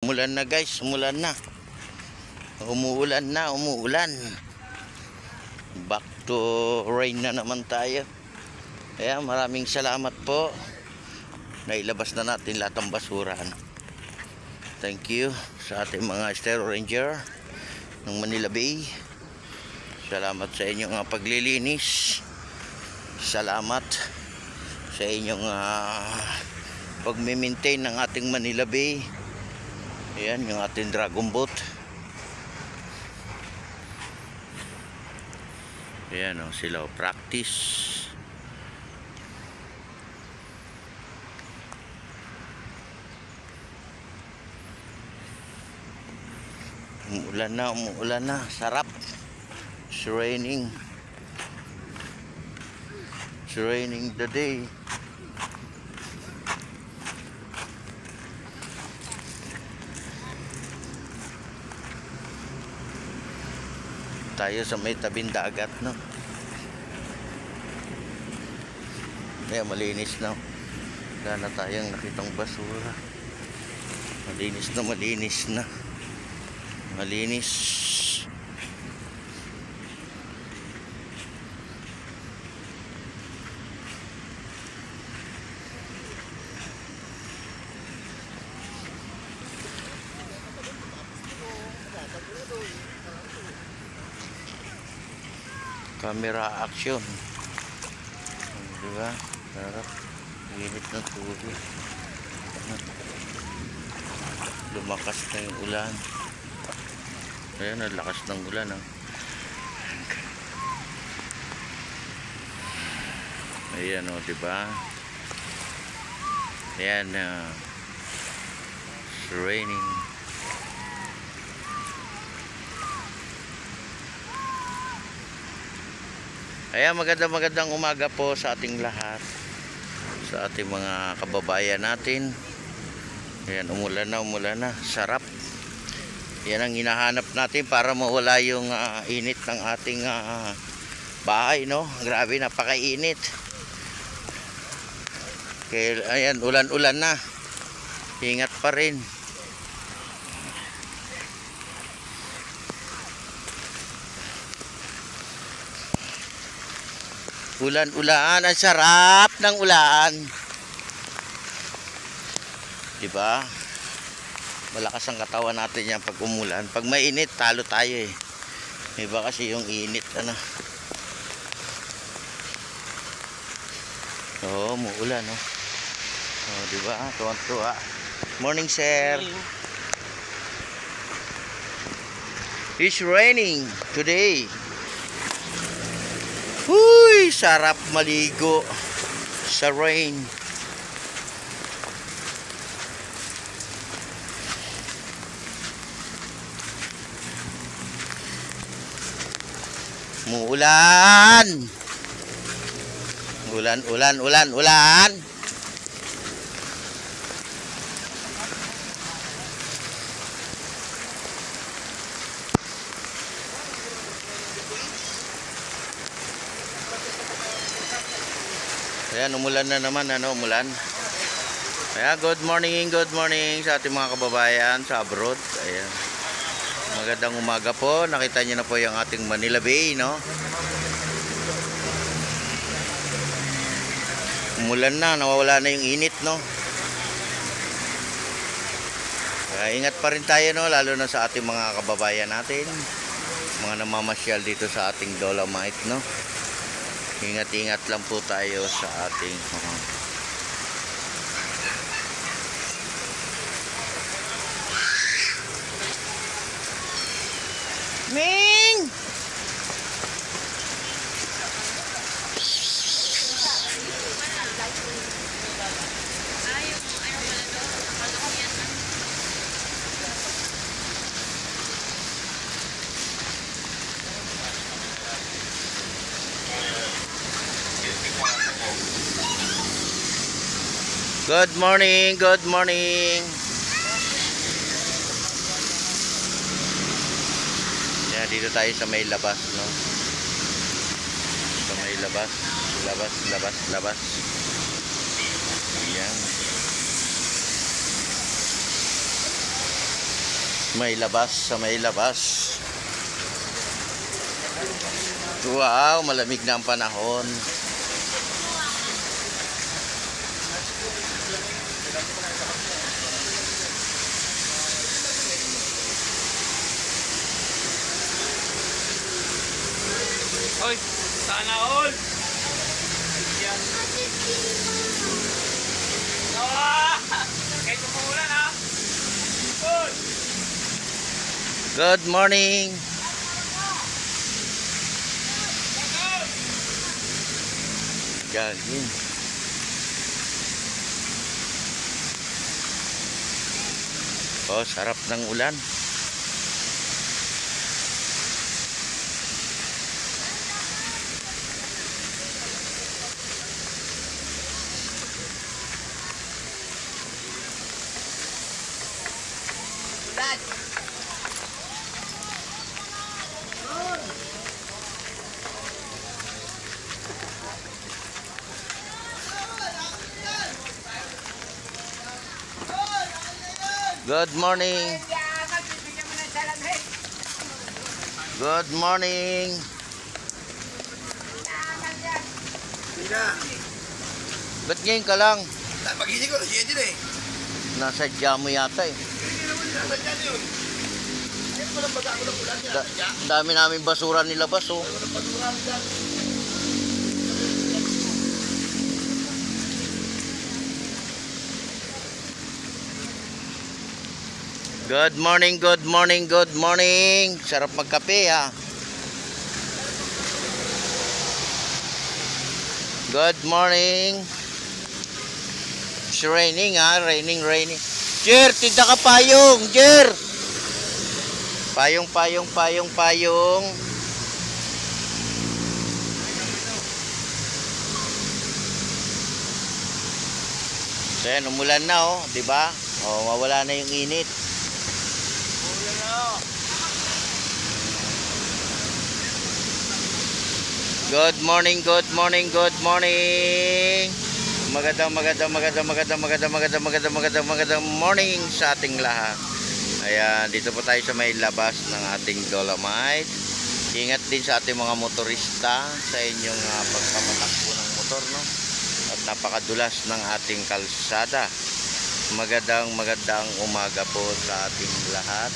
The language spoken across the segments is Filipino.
Umulan na guys, umulan na. Umuulan na, umuulan. Back to rain na naman tayo. Kaya maraming salamat po. Nailabas na natin lahat ng basura. Thank you sa ating mga Estero Ranger ng Manila Bay. Salamat sa inyong paglilinis. Salamat sa inyong pag-maintain ng ating Manila Bay. Ayan yung ating dragon boat. Ayan o, sila practice. Umuulan na, sarap. It's raining the day. Tayo sa may tabing dagat, no? Kaya malinis na. Wala na tayong nakitang basura. Malinis na. Malinis. Camera action. Diba? Sarap. Init ng tubig. Lumakas na yung ulan. Ayan, ang lakas ng ulan. Ayan o, diba? Ayan, it's raining. Kaya magandang umaga po sa ating lahat, sa ating mga kababayan natin. Ayan, umulan na, sarap. Yan ang hinahanap natin para mawala yung init ng ating bahay, no? Grabe, napakainit. Kaya ayan, ulan na. Ingat pa rin. Ulan, ang sarap ng ulan. Diba? Malakas ang katawan natin yan pag umulan. Pag mainit, talo tayo eh. Iba kasi yung init, ano. Oo, umuulan, no? Oh, diba? Tuwan-tuwa. Morning, sir. It's raining today. Huy, sarap maligo sa rain. Umuulan. Ulan. Ayan, umulan na naman, umulan. Kaya good morning sa ating mga kababayan sa abroad. Ayan. Magandang umaga po. Nakita niyo na po yung ating Manila Bay, no? Umulan na, nawawala na yung init, no? Kaya ingat pa rin tayo, no? Lalo na sa ating mga kababayan natin, mga namamasyal dito sa ating Dolomite, no? Ingat lang po tayo sa ating Ming! Good morning. Yan, dito tayo sa may labas, no? Sa may labas. Yan. May labas sa may labas. Wow, malamig na ang panahon. Hoy, sana all. Yan. Kahit umuulan ha. Hoy. Good morning. Gagin. Oh, sarap ng ulan. Good morning. Good morning. Ba't ngayon ka lang? Pag-hindi ko, siya din eh. Nasadya mo yata eh. Hindi naman sinasadya yun. Ayun ko lang basa ako ng ulan, sinasadya. Dami namin basura nilabas oh. Ano ng pagurang dyan? Good morning, good morning, good morning. Sarap magkape ha. Good morning. It's raining ha, raining. Jer, tinda ka payong, Jer. Payong. So yan, umulan na oh, di ba? Oh, mawala na yung init. Good morning. Magandang morning sa ating lahat. Ayan, dito po tayo sa may labas ng ating Dolomite. Ingat din sa ating mga motorista sa inyong pagpapatakbo ng motor, no? At napakadulas ng ating kalsada. Magandang umaga po sa ating lahat.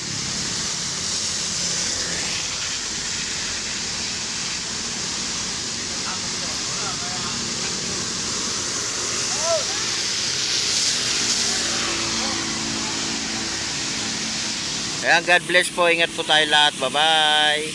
Ayan, God bless po. Ingat po tayo lahat. Bye-bye.